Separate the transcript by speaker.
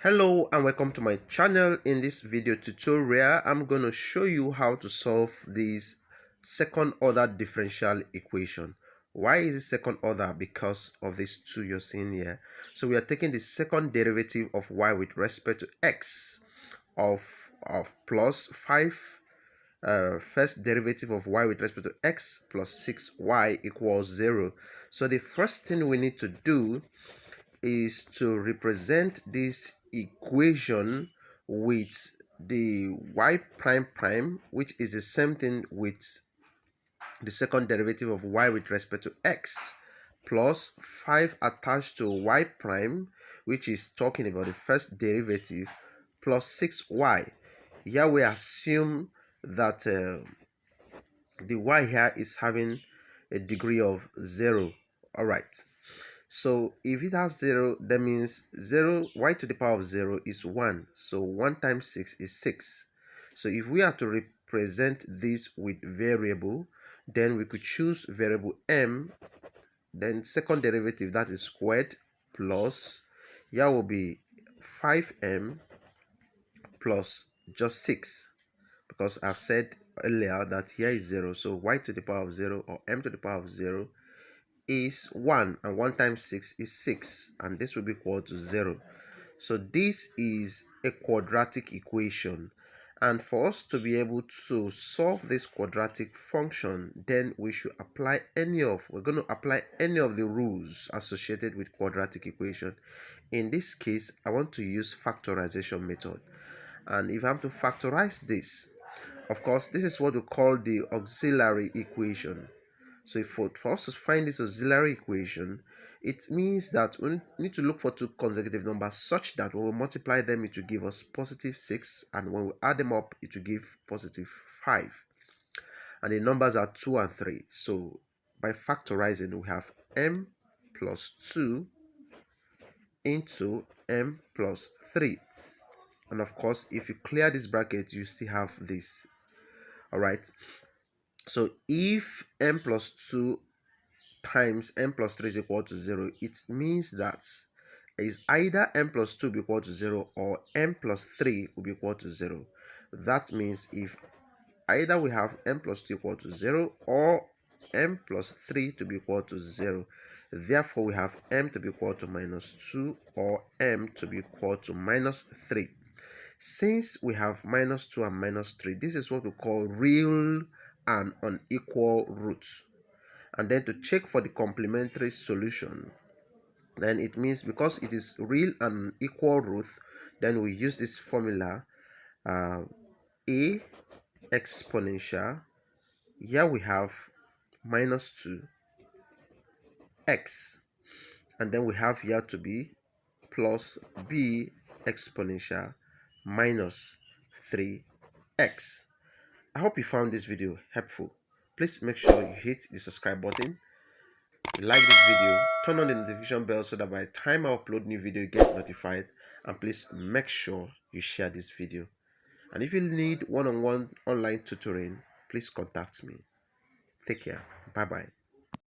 Speaker 1: Hello and welcome to my channel. In this video tutorial, I'm going to show you how to solve this second order differential equation. Why is it second order? Because of these two you're seeing here. So we are taking the second derivative of y with respect to x of plus 5 first derivative of y with respect to x plus 6y equals 0. So the first thing we need to do is to represent this equation with the y prime prime, which is the same thing with the second derivative of y with respect to x, plus 5 attached to y prime, which is talking about the first derivative, plus 6y. Here we assume that the y here is having a degree of 0. All right. So if it has 0, that means 0, y to the power of 0 is 1. So 1 times 6 is 6. So if we are to represent this with variable, then we could choose variable m, then second derivative, that is squared, plus, here will be 5m plus just 6. Because I've said earlier that here is 0. So y to the power of 0 or m to the power of 0 is 1, and 1 times 6 is 6, and this will be equal to 0. So this is a quadratic equation, and for us to be able to solve this quadratic function, then we're going to apply any of the rules associated with quadratic equation. In this case, I want to use factorization method, and if I have to factorize this, of course, this is what we call the auxiliary equation. So for us to find this auxiliary equation, it means that we need to look for two consecutive numbers such that when we multiply them, it will give us positive 6, and when we add them up, it will give positive 5. And the numbers are 2 and 3. So by factorizing, we have m plus 2 into m plus 3. And of course, if you clear this bracket, you still have this. All right. So if m plus 2 times m plus 3 is equal to 0, it means that is either m plus 2 will be equal to 0 or m plus 3 will be equal to 0. That means if either we have m plus 2 equal to 0 or m plus 3 to be equal to 0. Therefore, we have m to be equal to minus 2 or m to be equal to minus 3. Since we have minus 2 and minus 3, this is what we call real and unequal roots. And then to check for the complementary solution, then it means because it is real and equal root, then we use this formula, a exponential, here we have minus 2x, and then we have here to be plus b exponential minus 3x. I hope you found this video helpful. Please make sure you hit the subscribe button, like this video, turn on the notification bell so that by the time I upload new video you get notified, and please make sure you share this video. And if you need one-on-one online tutoring, please contact me. Take care. Bye bye.